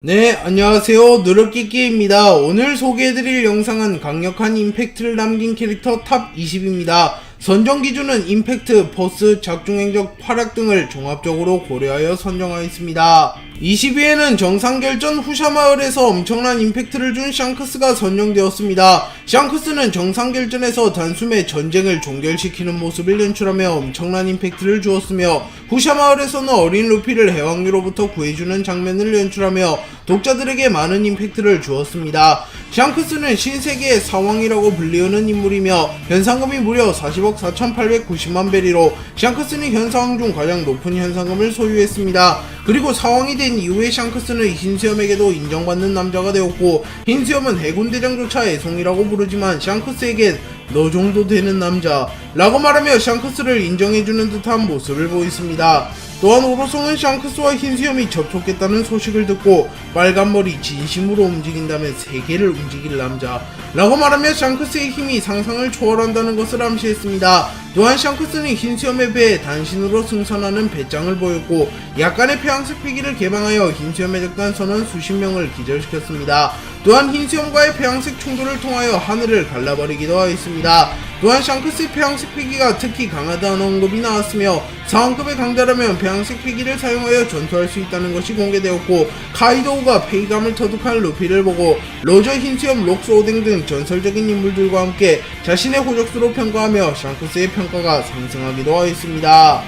네, 안녕하세요. 누르끼끼입니다. 오늘 소개해드릴 영상은 강력한 임팩트를 남긴 캐릭터 탑 20입니다. 선정 기준은 임팩트, 보스, 작중행적, 활약 등을 종합적으로 고려하여 선정하였습니다. 20위에는 정상결전 후샤마을에서 엄청난 임팩트를 준 샹크스가 선정되었습니다. 샹크스는 정상결전에서 단숨에 전쟁을 종결시키는 모습을 연출하며 엄청난 임팩트를 주었으며, 후샤마을에서는 어린 루피를 해왕류로부터 구해주는 장면을 연출하며 독자들에게 많은 임팩트를 주었습니다. 샹크스는 신세계의 사왕이라고 불리우는 인물이며 현상금이 무려 40억 4,890만 베리로 샹크스는 현상황 중 가장 높은 현상금을 소유했습니다. 그리고 사왕이 된 이후에 샹크스는 흰수염에게도 인정받는 남자가 되었고, 흰수염은 해군대장조차 애송이라고 부르지만 샹크스에겐 너 정도 되는 남자 라고 말하며 샹크스를 인정해주는 듯한 모습을 보였습니다. 또한 오로송은 샹크스와 흰수염이 접촉했다는 소식을 듣고 빨간머리 진심으로 움직인다면 세계를 움직일 남자 라고 말하며 샹크스의 힘이 상상을 초월한다는 것을 암시했습니다. 또한 샹크스는 흰수염의 배에 단신으로 승선하는 배짱을 보였고, 약간의 폐왕색 패기를 개방하여 흰수염의 적단 선원 수십 명을 기절시켰습니다. 또한 흰수염과의 폐왕색 충돌을 통하여 하늘을 갈라버리기도 하였습니다. 또한 샹크스의 폐왕색 패기가 특히 강하다는 언급이 나왔으며, 상황급의 강자라면 폐왕색 패기를 사용하여 전투할 수 있다는 것이 공개되었고, 카이도우가 패기감을 터득한 루피를 보고 로저, 흰수염, 록스, 오뎅 등 전설적인 인물들과 함께 자신의 호적수로 평가하며 샹크스의 평가가 상승하기도 하였습니다.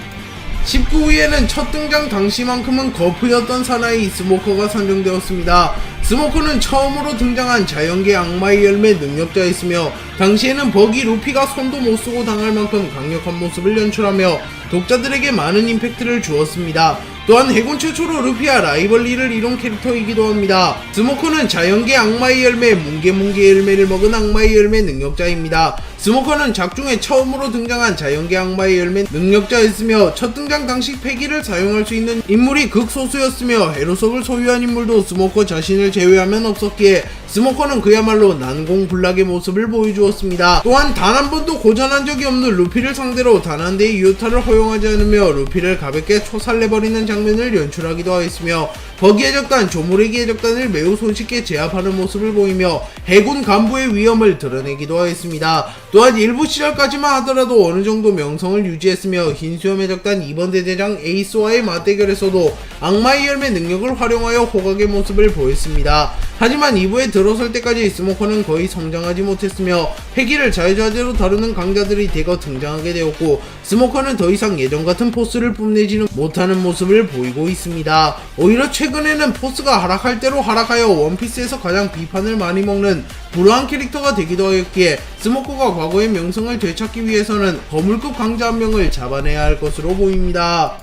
19위에는 첫 등장 당시만큼은 거프였던 사나이 스모커가 선정되었습니다. 스모커는 처음으로 등장한 자연계 악마의 열매 능력자였으며, 당시에는 버기 루피가 손도 못쓰고 당할 만큼 강력한 모습을 연출하며 독자들에게 많은 임팩트를 주었습니다. 또한 해군 최초로 루피와 라이벌리를 이룬 캐릭터이기도 합니다. 스모커는 자연계 악마의 열매 뭉게뭉게 열매를 먹은 악마의 열매 능력자입니다. 스모커는 작중에 처음으로 등장한 자연계 악마의 열매 능력자였으며, 첫 등장 당시 패기를 사용할 수 있는 인물이 극소수였으며 해로석을 소유한 인물도 스모커 자신을 제외하면 없었기에 스모커는 그야말로 난공불락의 모습을 보여주었습니다. 또한 단 한 번도 고전한 적이 없는 루피를 상대로 단 한 대의 유효타를 허용하지 않으며 루피를 가볍게 초살내버리는 장면을 연출하기도 하였으며, 버기의 적단, 조무래기의 적단을 매우 손쉽게 제압하는 모습을 보이며 해군 간부의 위험을 드러내기도 하였습니다. 또한 일부 시절까지만 하더라도 어느정도 명성을 유지했으며, 흰수염의 적단 2번 대대장 에이스와의 맞대결에서도 악마의 열매 능력을 활용하여 호각의 모습을 보였습니다. 하지만 2부에 들어설 때까지 스모커는 거의 성장하지 못했으며 패기를 자유자재로 다루는 강자들이 대거 등장하게 되었고, 스모커는 더 이상 예전같은 포스를 뽐내지는 못하는 모습을 보이고 있습니다. 오히려 최근에는 포스가 하락할 대로 하락하여 원피스에서 가장 비판을 많이 먹는 불우한 캐릭터가 되기도 하였기에 스모커가 과거의 명성을 되찾기 위해서는 거물급 강자 한 명을 잡아내야 할 것으로 보입니다.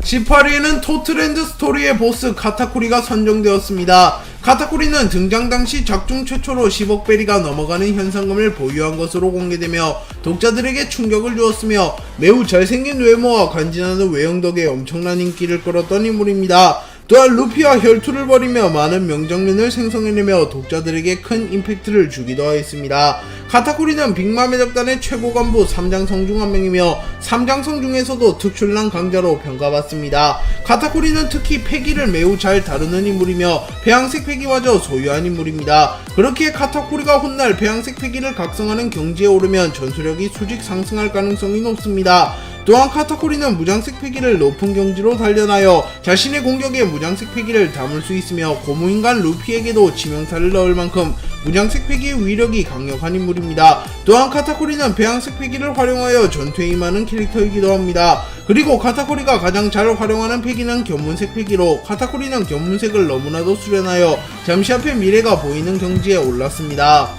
18위에는 토트랜드 스토리의 보스 카타쿠리가 선정되었습니다. 카타쿠리는 등장 당시 작중 최초로 10억 베리가 넘어가는 현상금을 보유한 것으로 공개되며 독자들에게 충격을 주었으며, 매우 잘생긴 외모와 간지나는 외형 덕에 엄청난 인기를 끌었던 인물입니다. 또한 루피와 혈투를 벌이며 많은 명장면을 생성해내며 독자들에게 큰 임팩트를 주기도 하였습니다. 카타쿠리는 빅맘의 적단의 최고 간부 3장성 중 한 명이며 3장성 중에서도 특출난 강자로 평가받습니다. 카타쿠리는 특히 패기를 매우 잘 다루는 인물이며 폐왕색 패기마저 소유한 인물입니다. 그렇기에 카타쿠리가 훗날 폐왕색 패기를 각성하는 경지에 오르면 전투력이 수직 상승할 가능성이 높습니다. 또한 카타쿠리는 무장색 패기를 높은 경지로 단련하여 자신의 공격에 무장색 패기를 담을 수 있으며 고무인간 루피에게도 치명타를 넣을 만큼 무장색 패기의 위력이 강력한 인물입니다. 또한 카타쿠리는 배양색 패기를 활용하여 전투에 임하는 캐릭터이기도 합니다. 그리고 카타쿠리가 가장 잘 활용하는 패기는 견문색 패기로, 카타쿠리는 견문색을 너무나도 수련하여 잠시 앞에 미래가 보이는 경지에 올랐습니다.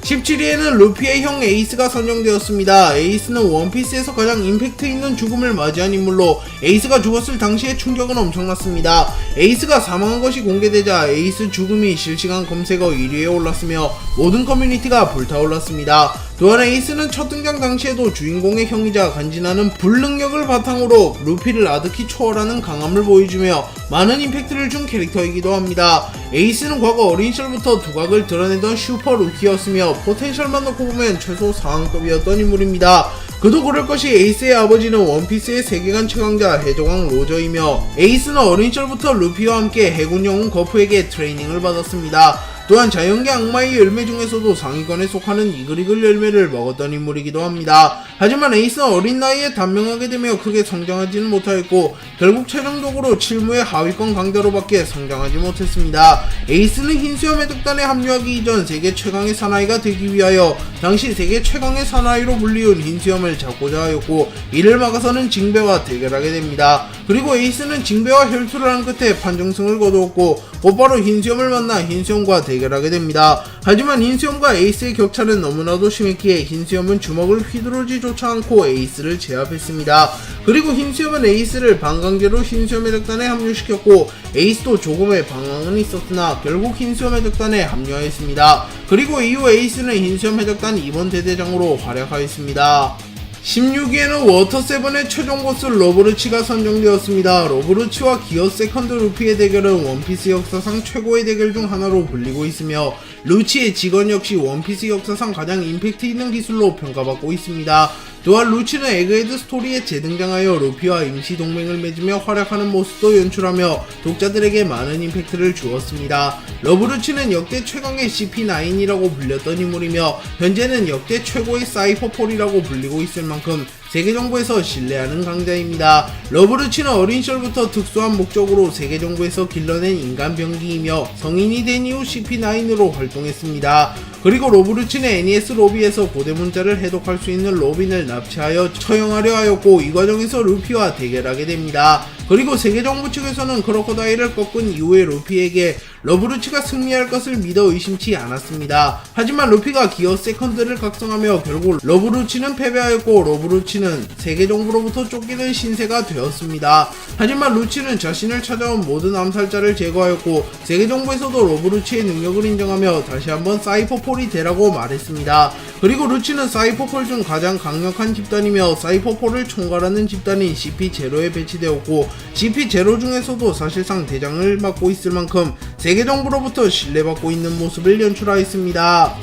17위에는 루피의 형 에이스가 선정되었습니다. 에이스는 원피스에서 가장 임팩트 있는 죽음을 맞이한 인물로 에이스가 죽었을 당시의 충격은 엄청났습니다. 에이스가 사망한 것이 공개되자 에이스 죽음이 실시간 검색어 1위에 올랐으며 모든 커뮤니티가 불타올랐습니다. 또한 에이스는 첫 등장 당시에도 주인공의 형이자 간지나는 불능력을 바탕으로 루피를 아득히 초월하는 강함을 보여주며 많은 임팩트를 준 캐릭터이기도 합니다. 에이스는 과거 어린 시절부터 두각을 드러내던 슈퍼 루키였으며 포텐셜만 놓고 보면 최소 상황급이었던 인물입니다. 그도 그럴 것이 에이스의 아버지는 원피스의 세계관 최강자 해적왕 로저이며 에이스는 어린 시절부터 루피와 함께 해군 영웅 거프에게 트레이닝을 받았습니다. 또한 자연계 악마의 열매 중에서도 상위권에 속하는 이글이글 열매를 먹었던 인물이기도 합니다. 하지만 에이스는 어린 나이에 단명하게 되며 크게 성장하지는 못하였고 결국 최종적으로 칠무의 하위권 강자로밖에 성장하지 못했습니다. 에이스는 흰수염 해적단에 합류하기 이전 세계 최강의 사나이가 되기 위하여 당시 세계 최강의 사나이로 불리운 흰수염을 잡고자 하였고 이를 막아서는 징배와 대결하게 됩니다. 그리고 에이스는 징배와 혈투를 한 끝에 판정승을 거두었고 곧바로 흰수염을 만나 흰수염과 대결하게 됩니다. 하지만 흰수염과 에이스의 격차는 너무나도 심했기에 흰수염은 주먹을 휘두르지조차 않고 에이스를 제압했습니다. 그리고 흰수염은 에이스를 반강제로 흰수염 해적단에 합류시켰고 에이스도 조금의 방황은 있었으나 결국 흰수염 해적단에 합류하였습니다. 그리고 이후 에이스는 흰수염 해적단 2번 대대장으로 활약하였습니다. 16위에는 워터7의 최종 보스 러브루치가 선정되었습니다. 러브루치와 기어 세컨드 루피의 대결은 원피스 역사상 최고의 대결 중 하나로 불리고 있으며 루치의 직원 역시 원피스 역사상 가장 임팩트 있는 기술로 평가받고 있습니다. 또한 루치는 에그헤드 스토리에 재등장하여 루피와 임시 동맹을 맺으며 활약하는 모습도 연출하며 독자들에게 많은 임팩트를 주었습니다. 러브루치는 역대 최강의 CP9이라고 불렸던 인물이며 현재는 역대 최고의 사이퍼폴이라고 불리고 있을 만큼 세계정부에서 신뢰하는 강자입니다. 러브루치는 어린 시절부터 특수한 목적으로 세계정부에서 길러낸 인간 병기이며 성인이 된 이후 CP9으로 활동했습니다. 그리고 러브루치는 NES 로비에서 고대 문자를 해독할 수 있는 로빈을 납치하여 처형하려 하였고 이 과정에서 루피와 대결하게 됩니다. 그리고 세계정부 측에서는 크로코다일을 꺾은 이후에 루피에게 러브루치가 승리할 것을 믿어 의심치 않았습니다. 하지만 루피가 기어 세컨드를 각성하며 결국 러브루치는 패배하였고 러브루치는 세계정부로부터 쫓기는 신세가 되었습니다. 하지만 루치는 자신을 찾아온 모든 암살자를 제거하였고 세계정부에서도 러브루치의 능력을 인정하며 다시 한번 사이퍼폴이 되라고 말했습니다. 그리고 루치는 사이퍼폴 중 가장 강력한 집단이며 사이퍼폴을 총괄하는 집단인 CP0에 배치되었고 CP0 중에서도 사실상 대장을 맡고 있을 만큼 세계정부로부터 신뢰받고 있는 모습을 연출하였습니다.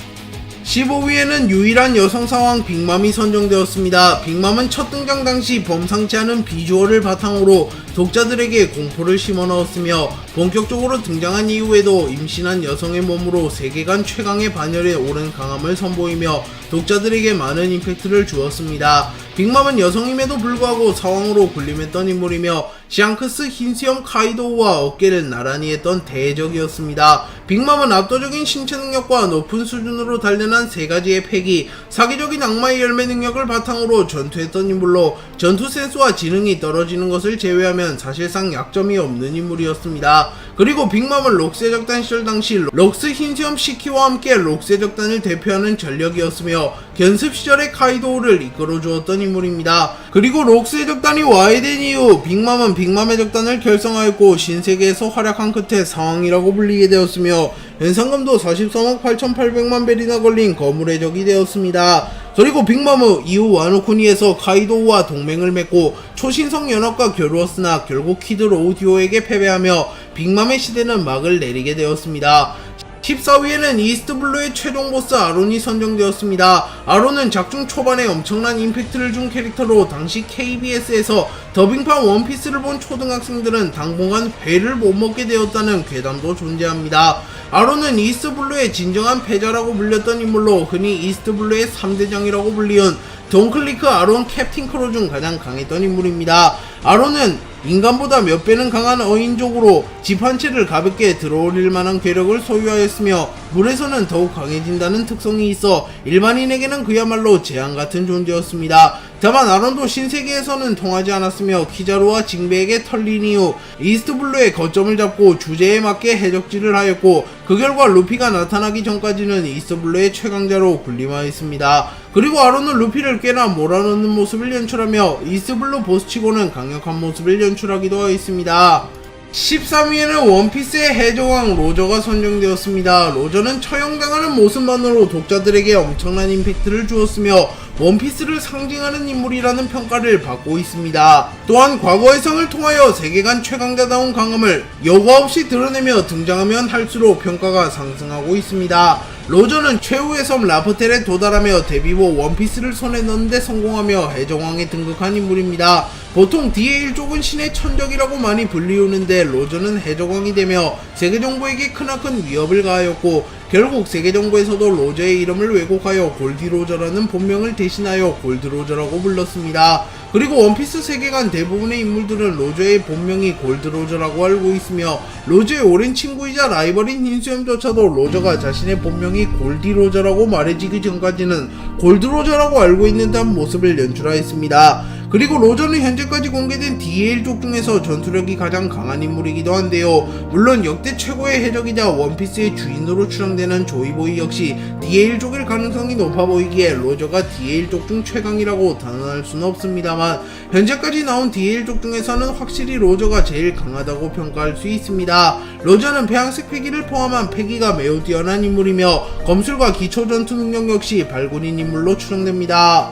15위에는 유일한 여성 사왕 빅맘이 선정되었습니다. 빅맘은 첫 등장 당시 범상치 않은 비주얼을 바탕으로 독자들에게 공포를 심어넣었으며 본격적으로 등장한 이후에도 임신한 여성의 몸으로 세계관 최강의 반열에 오른 강함을 선보이며 독자들에게 많은 임팩트를 주었습니다. 빅맘은 여성임에도 불구하고 사왕으로 군림했던 인물이며 샹크스, 흰수염, 카이도우와 어깨를 나란히 했던 대적이었습니다. 빅맘은 압도적인 신체 능력과 높은 수준으로 단련한 세 가지의 패기, 사기적인 악마의 열매 능력을 바탕으로 전투했던 인물로 전투 센스와 지능이 떨어지는 것을 제외하면 사실상 약점이 없는 인물이었습니다. 그리고 빅맘은 록스 해적단 시절 당시 록스 흰수염 시키와 함께 록스 해적단을 대표하는 전력이었으며 견습 시절의 카이도우를 이끌어 주었던 인물입니다. 그리고 록스 해적단이 와해된 이후 빅맘은 빅맘 해적단을 결성하였고 신세계에서 활약한 끝에 사왕이라고 불리게 되었으며 현상금도 43억 8,800만 벨이나 걸린 거물 해적이 되었습니다. 그리고 빅맘은 이후 와노쿠니에서 카이도우와 동맹을 맺고 초신성 연합과 겨루었으나 결국 키드 로우디오에게 패배하며 빅맘의 시대는 막을 내리게 되었습니다. 14위에는 이스트블루의 최종 보스 아론이 선정되었습니다. 아론은 작중 초반에 엄청난 임팩트를 준 캐릭터로 당시 KBS에서 더빙판 원피스를 본 초등학생들은 당분간 회를 못 먹게 되었다는 괴담도 존재합니다. 아론은 이스트블루의 진정한 패자라고 불렸던 인물로 흔히 이스트블루의 3대장이라고 불리운 돈클리크, 아론, 캡틴 크로 중 가장 강했던 인물입니다. 아론은 인간보다 몇 배는 강한 어인족으로 집 한 채를 가볍게 들어올릴 만한 괴력을 소유하였으며 물에서는 더욱 강해진다는 특성이 있어 일반인에게는 그야말로 재앙같은 존재였습니다. 다만 아론도 신세계에서는 통하지 않았으며 키자루와 징베에게 털린 이후 이스트블루의 거점을 잡고 주제에 맞게 해적질을 하였고 그 결과 루피가 나타나기 전까지는 이스트블루의 최강자로 군림하였습니다. 그리고 아론은 루피를 꽤나 몰아넣는 모습을 연출하며 이스트블루 보스치고는 강력한 모습을 연출하기도 하였습니다. 13위에는 원피스의 해적왕 로저가 선정되었습니다. 로저는 처형당하는 모습만으로 독자들에게 엄청난 임팩트를 주었으며 원피스를 상징하는 인물이라는 평가를 받고 있습니다. 또한 과거의 성을 통하여 세계관 최강자다운 강함을 여과 없이 드러내며 등장하면 할수록 평가가 상승하고 있습니다. 로저는 최후의 섬 라프텔에 도달하며 데뷔 후 원피스를 손에 넣는데 성공하며 해적왕에 등극한 인물입니다. 보통 DA1족은 신의 천적이라고 많이 불리우는데 로저는 해적왕이 되며 세계정부에게 크나큰 위협을 가하였고 결국 세계정부에서도 로저의 이름을 왜곡하여 골디로저라는 본명을 대신하여 골드로저라고 불렀습니다. 그리고 원피스 세계관 대부분의 인물들은 로저의 본명이 골드로저라고 알고 있으며 로저의 오랜 친구이자 라이벌인 흰수염조차도 로저가 자신의 본명이 골디로저라고 말해지기 전까지는 골드로저라고 알고 있는 듯한 모습을 연출하였습니다. 그리고 로저는 현재까지 공개된 DA1족 중에서 전투력이 가장 강한 인물이기도 한데요. 물론 역대 최고의 해적이자 원피스의 주인으로 추정되는 조이보이 역시 DA1족일 가능성이 높아 보이기에 로저가 DA1족 중 최강이라고 단언할 수는 없습니다만 현재까지 나온 DA1족 중에서는 확실히 로저가 제일 강하다고 평가할 수 있습니다. 로저는 배양색 패기를 포함한 패기가 매우 뛰어난 인물이며 검술과 기초 전투 능력 역시 발군인 인물로 추정됩니다.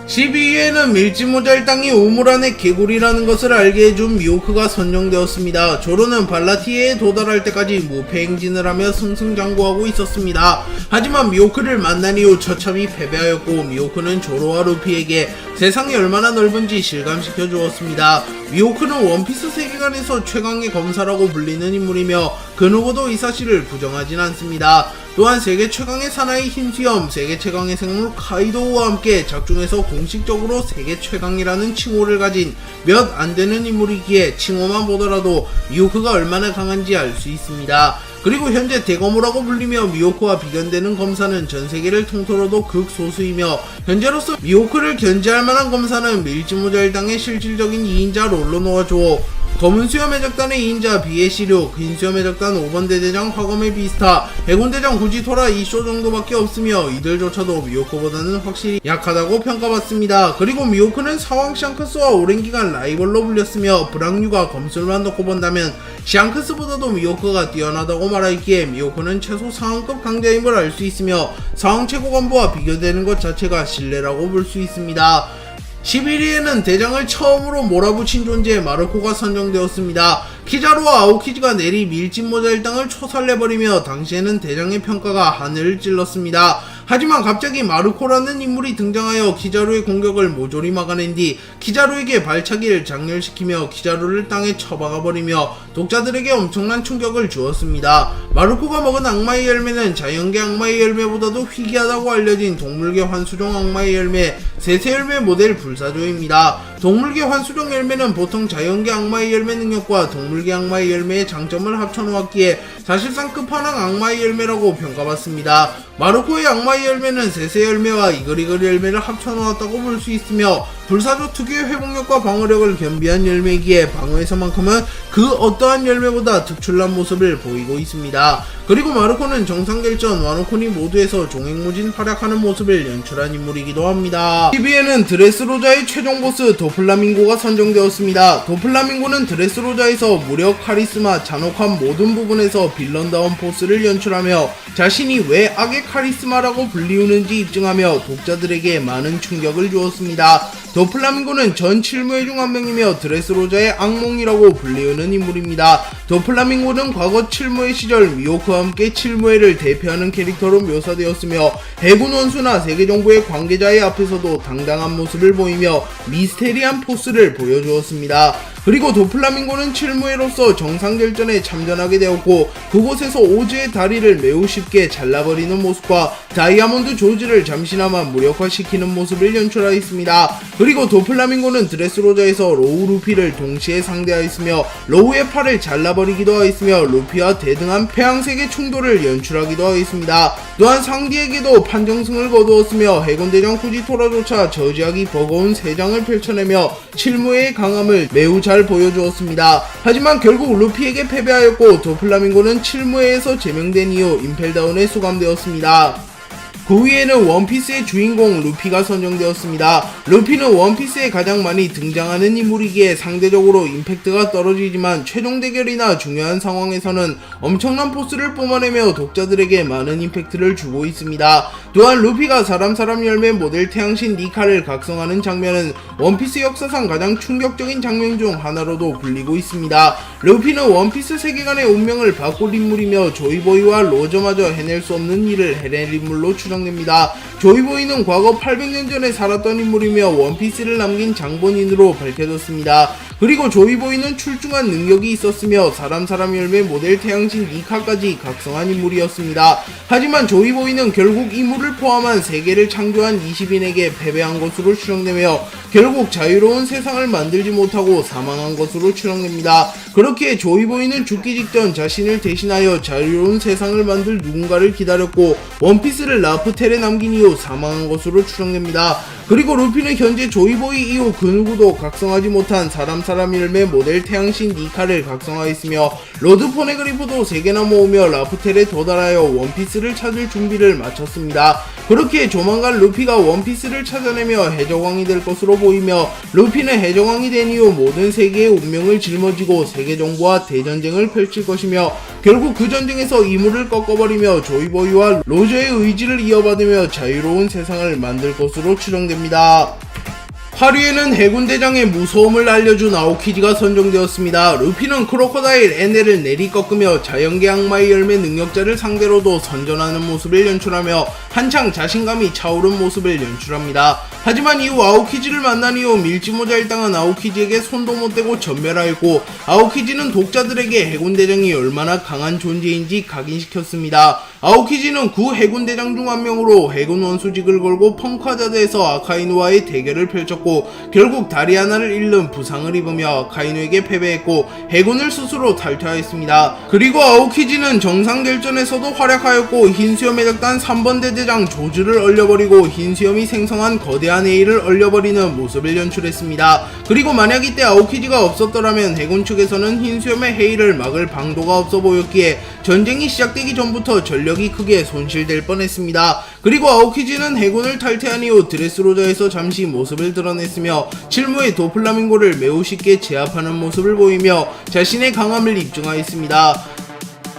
12위에는 밀짚모자일 땅이 우물 안의 개구리라는 것을 알게 해준 미호크가 선정되었습니다. 조로는 발라티에에 도달할 때까지 무패행진을 하며 승승장구하고 있었습니다. 하지만 미호크를 만난 이후 처참히 패배하였고 미호크는 조로와 루피에게 세상이 얼마나 넓은지 실감시켜 주었습니다. 미호크는 원피스 세계관에서 최강의 검사라고 불리는 인물이며 그 누구도 이 사실을 부정하진 않습니다. 또한 세계 최강의 사나이 흰수염, 세계 최강의 생물 카이도우와 함께 작중에서 공식적으로 세계 최강이라는 칭호를 가진 몇 안되는 인물이기에 칭호만 보더라도 미호크가 얼마나 강한지 알 수 있습니다. 그리고 현재 대검호라고 불리며 미호크와 비견되는 검사는 전세계를 통틀어도 극소수이며 현재로서 미호크를 견제할 만한 검사는 밀짚모자일당의 실질적인 2인자 롤러노와 조어, 검은수염 해적단의 2인자 비에시류, 흰수염 해적단 5번 대대장 화검의 비스타, 해군대장 후지토라 이쇼 정도밖에 없으며 이들조차도 미호크보다는 확실히 약하다고 평가받습니다. 그리고 미호크는 사왕 샹크스와 오랜 기간 라이벌로 불렸으며 브랑류가 검술만 놓고 본다면 샹크스보다도 미호크가 뛰어나다고 말하기에 미호크는 최소 상황급 강자임을 알 수 있으며 사왕 최고간부와 비교되는 것 자체가 신뢰라고 볼 수 있습니다. 11위에는 대장을 처음으로 몰아붙인 존재 마르코가 선정되었습니다. 키자루와 아오키즈가 내리 밀짚모자일당을 초살내버리며 당시에는 대장의 평가가 하늘을 찔렀습니다. 하지만 갑자기 마르코라는 인물이 등장하여 키자루의 공격을 모조리 막아낸 뒤 키자루에게 발차기를 장렬시키며 키자루를 땅에 처박아버리며 독자들에게 엄청난 충격을 주었습니다. 마르코가 먹은 악마의 열매는 자연계 악마의 열매보다도 희귀하다고 알려진 동물계 환수종 악마의 열매 세세 열매 모델 불사조입니다. 동물계 환수종 열매는 보통 자연계 악마의 열매 능력과 동물계 악마의 열매의 장점을 합쳐놓았기에 사실상 끝판왕 악마의 열매라고 평가받습니다. 마르코의 악마의 열매는 세세 열매와 이글이글 열매를 합쳐놓았다고 볼 수 있으며 불사조 특유의 회복력과 방어력을 겸비한 열매이기에 방어에서만큼은 그 어떠한 열매보다 특출난 모습을 보이고 있습니다. 그리고 마르코는 정상결전, 와노코니 모두에서 종횡무진 활약하는 모습을 연출한 인물이기도 합니다. 10위에는 드레스로자의 최종 보스 도플라밍고가 선정되었습니다. 도플라밍고는 드레스로자에서 무력, 카리스마, 잔혹한 모든 부분에서 빌런다운 보스를 연출하며 자신이 왜 악의 카리스마라고 불리우는지 입증하며 독자들에게 많은 충격을 주었습니다. 도플라밍고는 전 칠무회 중 한 명이며 드레스로자의 악몽이라고 불리우는 인물입니다. 도플라밍고는 과거 칠무회 시절 미호크와 함께 칠무회를 대표하는 캐릭터로 묘사되었으며 해군 원수나 세계정부의 관계자의 앞에서도 당당한 모습을 보이며 미스테리한 포스를 보여주었습니다. 그리고 도플라밍고는 칠무회로서 정상결전에 참전하게 되었고 그곳에서 오즈의 다리를 매우 쉽게 잘라버리는 모습과 다이아몬드 조지를 잠시나마 무력화시키는 모습을 연출하였습니다. 그리고 도플라밍고는 드레스로자에서 로우 루피를 동시에 상대하였으며 로우의 팔을 잘라버리기도 하였으며 루피와 대등한 폐양색의 충돌을 연출하기도 하였습니다. 또한 상디에게도 판정승을 거두었으며 해군대장 후지토라조차 저지하기 버거운 세장을 펼쳐내며 칠무회의 강함을 매우 잘 보여주었습니다. 하지만 결국 루피에게 패배하였고 도플라밍고는 칠무회에서 제명된 이후 임펠다운에 수감되었습니다. 9위에는 원피스의 주인공 루피가 선정되었습니다. 루피는 원피스에 가장 많이 등장하는 인물이기에 상대적으로 임팩트가 떨어지지만 최종 대결이나 중요한 상황에서는 엄청난 포스를 뿜어내며 독자들에게 많은 임팩트를 주고 있습니다. 또한 루피가 사람 열매 모델 태양신 니카를 각성하는 장면은 원피스 역사상 가장 충격적인 장면 중 하나로도 불리고 있습니다. 루피는 원피스 세계관의 운명을 바꿀 인물이며 조이보이와 로저마저 해낼 수 없는 일을 해낼 인물로 추정됩니다. 조이보이는 과거 800년 전에 살았던 인물이며 원피스를 남긴 장본인으로 밝혀졌습니다. 그리고 조이보이는 출중한 능력이 있었으며 사람 열매 모델 태양신 니카까지 각성한 인물이었습니다. 하지만 조이보이는 결국 이물을 포함한 세계를 창조한 20인에게 패배한 것으로 추정되며 결국 자유로운 세상을 만들지 못하고 사망한 것으로 추정됩니다. 그렇게 조이보이는 죽기 직전 자신을 대신하여 자유로운 세상을 만들 누군가를 기다렸고 원피스를 라프텔에 남긴 이후 사망한 것으로 추정됩니다. 그리고 루피는 현재 조이보이 이후 그 누구도 각성하지 못한 사람 열매 모델 태양신 니카를 각성하였으며 로드 포네그리프도 3개나 모으며 라프텔에 도달하여 원피스를 찾을 준비를 마쳤습니다. 그렇게 조만간 루피가 원피스를 찾아내며 해적왕이 될 것으로 보이며 루피는 해적왕이 된 이후 모든 세계의 운명을 짊어지고 세계 정부와 대전쟁을 펼칠 것이며 결국 그 전쟁에서 이물을 꺾어버리며 조이보이와 로저의 의지를 이어받으며 자유로운 세상을 만들 것으로 추정됩니다. 8위에는 해군대장의 무서움을 알려준 아오키지가 선정되었습니다. 루피는 크로코다일 에넬을 내리꺾으며 자연계 악마의 열매 능력자를 상대로도 선전하는 모습을 연출하며 한창 자신감이 차오른 모습을 연출합니다. 하지만 이후 아오키지를 만난 이후 밀지모자 일당은 아오키지에게 손도 못 대고 전멸하였고 아오키지는 독자들에게 해군대장이 얼마나 강한 존재인지 각인시켰습니다. 아오키지는 9 해군대장 중 한 명으로 해군 원수직을 걸고 펑크하자드에서 아카이누와의 대결을 펼쳤고 결국 다리 하나를 잃는 부상을 입으며 아카이누에게 패배했고 해군을 스스로 탈퇴하였습니다. 그리고 아오키지는 정상결전에서도 활약하였고 흰수염 해적단 3번 대대장 조즈를 얼려버리고 흰수염이 생성한 거대한 A를 얼려버리는 모습을 연출했습니다. 그리고 만약 이때 아오키지가 없었더라면 해군 측에서는 흰수염의 헤이를 막을 방도가 없어 보였기에 전쟁이 시작되기 전부터 전력이 크게 손실될 뻔했습니다. 그리고 아오키지는 해군을 탈퇴한 이후 드레스로자에서 잠시 모습을 드러냈으며 실무의 도플라밍고를 매우 쉽게 제압하는 모습을 보이며 자신의 강함을 입증하였습니다.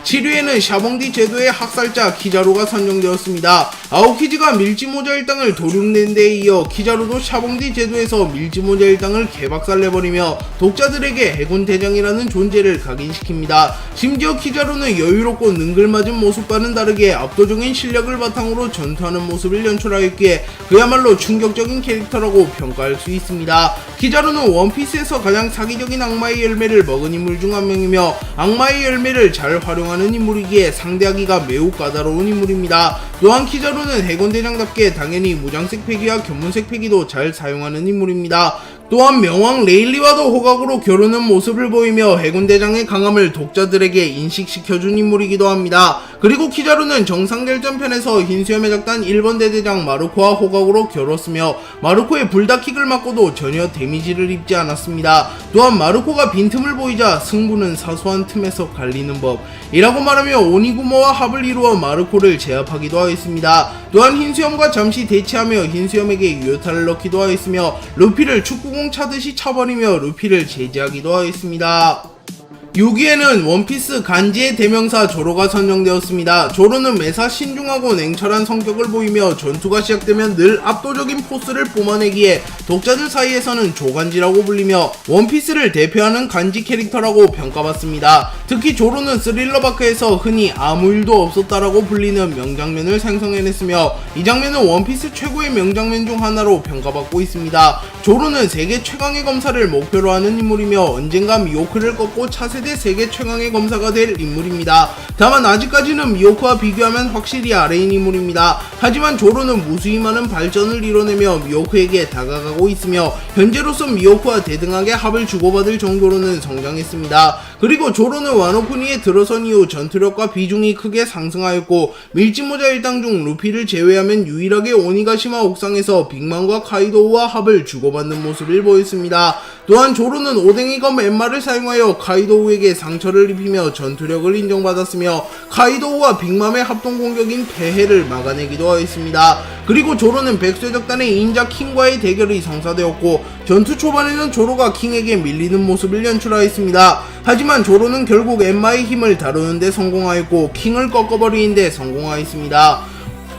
7위에는 샤봉디 제도의 학살자 키자루가 선정되었습니다. 아오키지가 밀지모자 일당을 도륙낸 데에 이어 키자루도 샤봉디 제도에서 밀지모자 일당을 개박살내버리며 독자들에게 해군 대장이라는 존재를 각인시킵니다. 심지어 키자루는 여유롭고 능글맞은 모습과는 다르게 압도적인 실력을 바탕으로 전투하는 모습을 연출하였기에 그야말로 충격적인 캐릭터라고 평가할 수 있습니다. 키자루는 원피스에서 가장 사기적인 악마의 열매를 먹은 인물 중 한 명이며 악마의 열매를 잘 활용하는 인물이기에 상대하기가 매우 까다로운 인물입니다. 또한 키자루는 해군대장답게 당연히 무장색 패기와 견문색 패기도 잘 사용하는 인물입니다. 또한 명왕 레일리와도 호각으로 겨루는 모습을 보이며 해군대장의 강함을 독자들에게 인식시켜준 인물이기도 합니다. 그리고 키자루는 정상결전편에서 흰수염의 작단 1번 대대장 마르코와 호각으로 겨뤘으며 마르코의 불다킥을 맞고도 전혀 데미지를 입지 않았습니다. 또한 마르코가 빈틈을 보이자 승부는 사소한 틈에서 갈리는 법 이라고 말하며 오니구모와 합을 이루어 마르코를 제압하기도 하였습니다. 또한 흰수염과 잠시 대치하며 흰수염에게 유효타를 넣기도 하였으며 루피를 축구공 차듯이 차버리며 루피를 제지하기도 하였습니다. 6위에는 원피스 간지의 대명사 조로가 선정되었습니다. 조로는 매사 신중하고 냉철한 성격을 보이며 전투가 시작되면 늘 압도적인 포스를 뿜어내기에 독자들 사이에서는 조간지라고 불리며 원피스를 대표하는 간지 캐릭터라고 평가받습니다. 특히 조로는 스릴러바크에서 흔히 아무 일도 없었다라고 불리는 명장면을 생성해냈으며 이 장면은 원피스 최고의 명장면 중 하나로 평가받고 있습니다. 조로는 세계 최강의 검사를 목표로 하는 인물이며 언젠가 미호크를 꺾고 차세대 세계 최강의 검사가 될 인물입니다. 다만 아직까지는 미호크와 비교하면 확실히 아래인 인물입니다. 하지만 조로는 무수히 많은 발전을 이뤄내며 미호크에게 다가가고 있으며 현재로선 미호크와 대등하게 합을 주고받을 정도로는 성장했습니다. 그리고 조로는 와노쿠니에 들어선 이후 전투력과 비중이 크게 상승하였고 밀짚모자 일당 중 루피를 제외하면 유일하게 오니가시마 옥상에서 빅맘과 카이도우와 합을 주고받는 모습을 보였습니다. 또한 조로는 오뎅이검 엠마를 사용하여 카이도우에게 상처를 입히며 전투력을 인정받았으며 카이도우와 빅맘의 합동공격인 폐해를 막아내기도 하였습니다. 그리고 조로는 백쇄적단의 인자 킹과의 대결이 성사되었고 전투 초반에는 조로가 킹에게 밀리는 모습을 연출하였습니다. 하지만 조로는 결국 엠마의 힘을 다루는데 성공하였고 킹을 꺾어버리는데 성공하였습니다.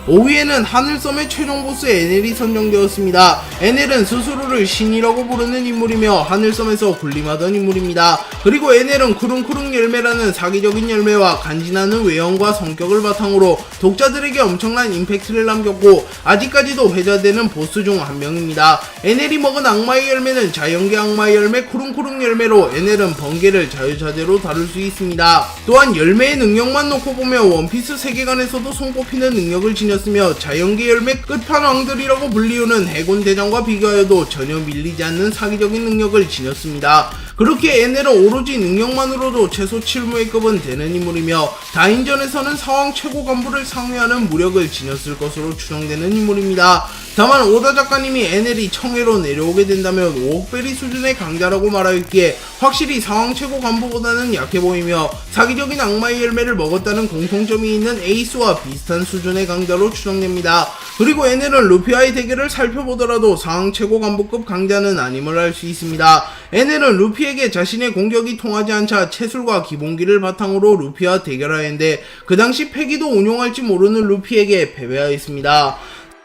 5위에는 하늘섬의 최종 보스 에넬이 선정되었습니다. 에넬은 스스로를 신이라고 부르는 인물이며 하늘섬에서 군림하던 인물입니다. 그리고 에넬은 쿠릉쿠릉 열매라는 사기적인 열매와 간지나는 외형과 성격을 바탕으로 독자들에게 엄청난 임팩트를 남겼고 아직까지도 회자되는 보스 중 한 명입니다. 에넬이 먹은 악마의 열매는 자연계 악마의 열매 쿠릉쿠릉 열매로 에넬은 번개를 자유자재로 다룰 수 있습니다. 또한 열매의 능력만 놓고 보면 원피스 세계관에서도 손꼽히는 능력을 지녔으며 자연계 열매 끝판왕들이라고 불리우는 해곤 대장과 비교하여도 전혀 밀리지 않는 사기적인 능력을 지녔습니다. 그렇게 에넬은 오로지 능력만으로도 최소 7무의 급은 되는 인물이며 다인전에서는 사왕 최고 간부를 상회하는 무력을 지녔을 것으로 추정되는 인물입니다. 다만 오다 작가님이 에넬이 청해로 내려오게 된다면 5억베리 수준의 강자라고 말하였기에 확실히 사왕 최고 간부보다는 약해 보이며 사기적인 악마의 열매를 먹었다는 공통점이 있는 에이스와 비슷한 수준의 강자로 추정됩니다. 그리고 에넬은 루피와의 대결을 살펴보더라도 사왕 최고 간부급 강자는 아님을 알 수 있습니다. 에넬은 루피에게 자신의 공격이 통하지 않자 채술과 기본기를 바탕으로 루피와 대결하였는데 그 당시 패기도 운용할지 모르는 루피에게 패배하였습니다.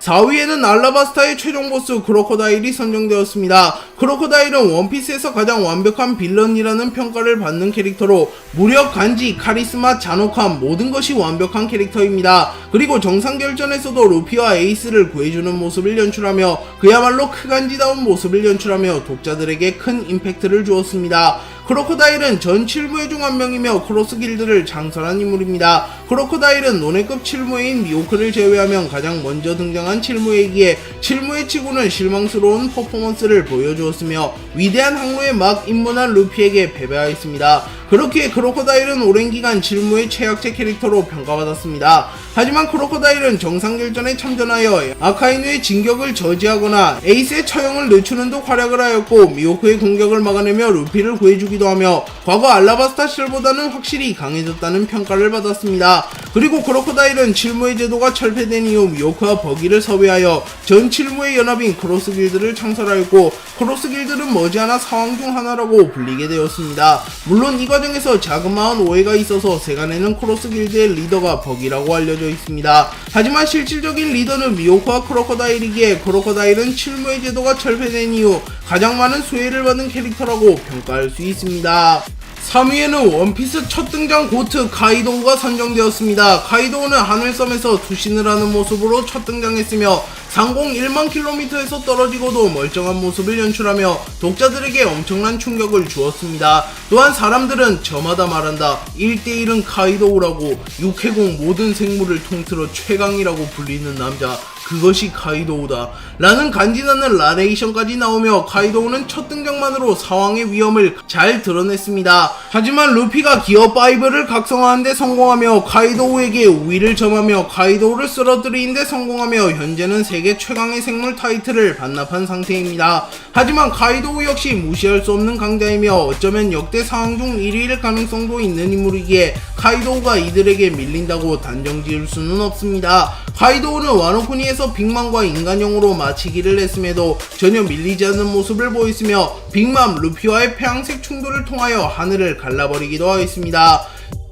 4위에는 알라바스타의 최종 보스 크로코다일이 선정되었습니다. 크로코다일은 원피스에서 가장 완벽한 빌런이라는 평가를 받는 캐릭터로 무력, 간지, 카리스마, 잔혹함 모든 것이 완벽한 캐릭터입니다. 그리고 정상결전에서도 루피와 에이스를 구해주는 모습을 연출하며 그야말로 크간지다운 모습을 연출하며 독자들에게 큰 임팩트를 주었습니다. 크로코다일은 전 7무의 중 한 명이며 크로스 길드를 창설한 인물입니다. 크로코다일은 논외급 7무회인 미호크를 제외하면 가장 먼저 등장한 7무회이기에 7무회 치고는 실망스러운 퍼포먼스를 보여주었으며 위대한 항로에 막 입문한 루피에게 패배하였습니다. 그렇기에 크로코다일은 오랜 기간 7무의 최약체 캐릭터로 평가받았습니다. 하지만 크로코다일은 정상결전에 참전하여 아카이누의 진격을 저지하거나 에이스의 처형을 늦추는 등 활약을 하였고 미호크의 공격을 막아내며 루피를 구해주기도 하며 과거 알라바스타 실보다는 확실히 강해졌다는 평가를 받았습니다. 그리고 크로코다일은 7무의 제도가 철폐된 이후 미호크와 버기를 섭외하여 전 7무의 연합인 크로스 길드를 창설하였고 크로스 길드는 머지않아 사왕 중 하나라고 불리게 되었습니다. 물론 이 과정에서 자그마한 오해가 있어서 세간에는 크로스 길드의 리더가 버기라고 알려져 있습니다. 하지만 실질적인 리더는 미호크와 크로코다일이기에 크로코다일은 7무의 제도가 철폐된 이후 가장 많은 수혜를 받은 캐릭터라고 평가할 수 있습니다. 3위에는 원피스 첫 등장 고트 카이도우가 선정되었습니다. 카이도우는 하늘섬에서 투신을 하는 모습으로 첫 등장했으며 상공 1만 킬로미터에서 떨어지고도 멀쩡한 모습을 연출하며 독자들에게 엄청난 충격을 주었습니다. 또한 사람들은 저마다 말한다. 1대1은 카이도우라고. 육해공 모든 생물을 통틀어 최강이라고 불리는 남자. 그것이 카이도우다 라는 간지나는 나레이션까지 나오며 카이도우는 첫 등장만으로 사왕의 위험을 잘 드러냈습니다. 하지만 루피가 기어5를 각성하는데 성공하며 카이도우에게 우위를 점하며 카이도우를 쓰러뜨리는데 성공하며 현재는 세계 최강의 생물 타이틀을 반납한 상태입니다. 하지만 카이도우 역시 무시할 수 없는 강자이며 어쩌면 역대 사왕 중 1위일 가능성도 있는 인물이기에 카이도우가 이들에게 밀린다고 단정 지을 수는 없습니다. 카이도우는 와노쿠니에서 빅맘과 인간형으로 마치기를 했음에도 전혀 밀리지 않는 모습을 보였으며 빅맘 루피와의 폐양색 충돌을 통하여 하늘을 갈라버리기도 하였습니다.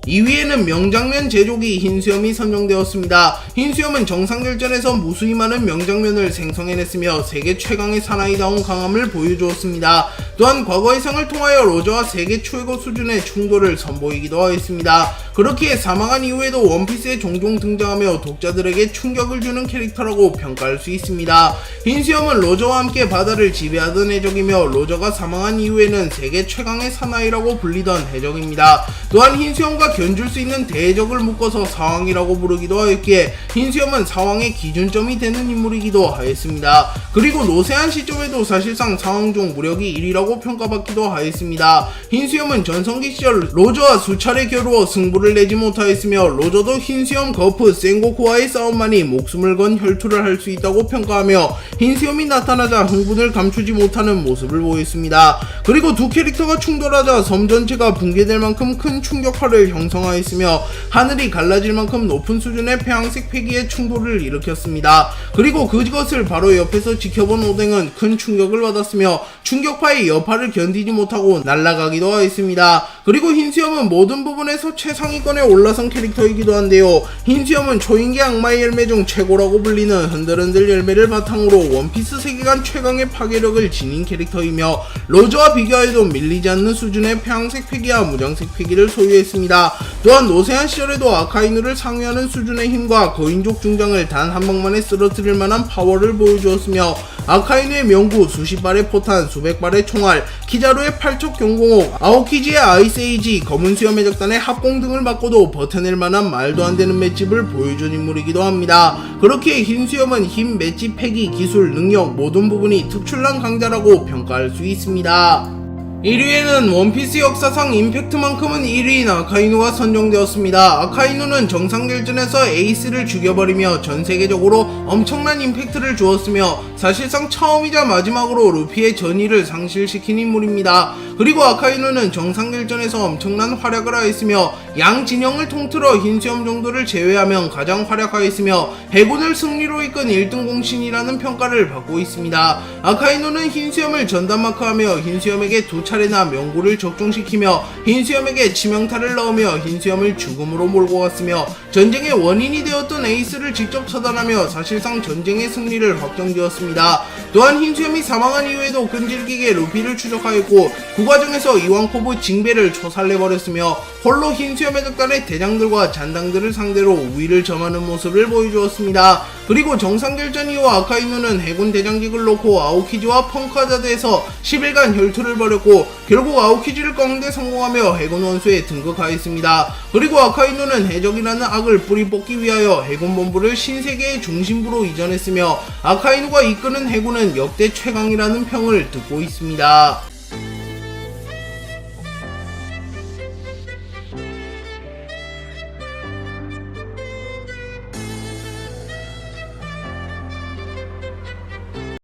2위에는 명장면 제조기 흰수염이 선정되었습니다. 흰수염은 정상결전에서 무수히 많은 명장면을 생성해냈으며 세계 최강의 사나이다운 강함을 보여주었습니다. 또한 과거의 상을 통하여 로저와 세계 최고 수준의 충돌을 선보이기도 하였습니다. 그렇기에 사망한 이후에도 원피스에 종종 등장하며 독자들에게 충격을 주는 캐릭터라고 평가할 수 있습니다. 흰수염은 로저와 함께 바다를 지배하던 해적이며 로저가 사망한 이후에는 세계 최강의 사나이라고 불리던 해적입니다. 또한 흰수염과 견줄 수 있는 대적을 묶어서 사왕이라고 부르기도 하였기에 흰수염은 사왕의 기준점이 되는 인물이기도 하였습니다. 그리고 노세한 시점에도 사실상 사왕 중 무력이 1위라고 강력하다고 평가받기도 하였습니다. 흰수염은 전성기 시절 로저와 수차례 겨루어 승부를 내지 못하였으며 로저도 흰수염 거프 센고쿠와의 싸움만이 목숨을 건 혈투를 할 수 있다고 평가하며 흰수염이 나타나자 흥분을 감추지 못하는 모습을 보였습니다. 그리고 두 캐릭터가 충돌하자 섬 전체가 붕괴될 만큼 큰 충격파를 형성하였으며 하늘이 갈라질 만큼 높은 수준의 폐왕색 패기의 충돌을 일으켰습니다. 그리고 그것을 바로 옆에서 지켜본 오뎅은 큰 충격을 받았으며 충격파의 여파를 견디지 못하고 날아가기도 하였습니다. 그리고 흰수염은 모든 부분에서 최상위권에 올라선 캐릭터이기도 한데요. 흰수염은 초인계 악마의 열매 중 최고라고 불리는 흔들흔들 열매를 바탕으로 원피스 세계관 최강의 파괴력을 지닌 캐릭터이며 로저와 비교하여도 밀리지 않는 수준의 폐왕색 패기와 무장색 패기를 소유했습니다. 또한 노세한 시절에도 아카이누를 상회하는 수준의 힘과 거인족 중장을 단 한 방만에 쓰러뜨릴 만한 파워를 보여주었으며 아카이누의 명구, 수십 발의 포탄, 수백 발의 총알, 키자루의 팔척 경공옥, 아오키지의 아이스에이지, 검은 수염의 적단의 합공 등을 맞고도 버텨낼 만한 말도 안 되는 맷집을 보여준 인물이기도 합니다. 그렇게 흰수염은 힘, 맷집, 패기, 기술, 능력 모든 부분이 특출난 강자라고 평가할 수 있습니다. 1위에는 원피스 역사상 임팩트만큼은 1위인 아카이누가 선정되었습니다. 아카이누는 정상결전에서 에이스를 죽여버리며 전세계적으로 엄청난 임팩트를 주었으며 사실상 처음이자 마지막으로 루피의 전의를 상실시킨 인물입니다. 그리고 아카이누는 정상결전에서 엄청난 활약을 하였으며 양 진영을 통틀어 흰수염 정도를 제외하면 가장 활약하였으며 해군을 승리로 이끈 1등 공신이라는 평가를 받고 있습니다. 아카이누는 흰수염을 전담마크하며 흰수염에게 두 차례나 명구를 적중시키며 흰수염에게 치명타를 넣으며 흰수염을 죽음으로 몰고 갔으며 전쟁의 원인이 되었던 에이스를 직접 처단하며 사실상 전쟁의 승리를 확정지었습니다. 또한 흰수염이 사망한 이후에도 끈질기게 루피를 추적하였고 그 과정에서 이왕코브 징배를 초살내버렸으며 홀로 흰수염의 적단의 대장들과 잔당들을 상대로 우위를 점하는 모습을 보여주었습니다. 그리고 정상결전 이후 아카이누는 해군 대장직을 놓고 아오키지와 펑크하자드에서 10일간 혈투를 벌였고 결국 아오키지를 꺾는데 성공하며 해군 원수에 등극하였습니다. 그리고 아카이누는 해적이라는 악을 뿌리 뽑기 위하여 해군 본부를 신세계의 중심부로 이전했으며 아카이누가 이끄는 해군은 역대 최강이라는 평을 듣고 있습니다.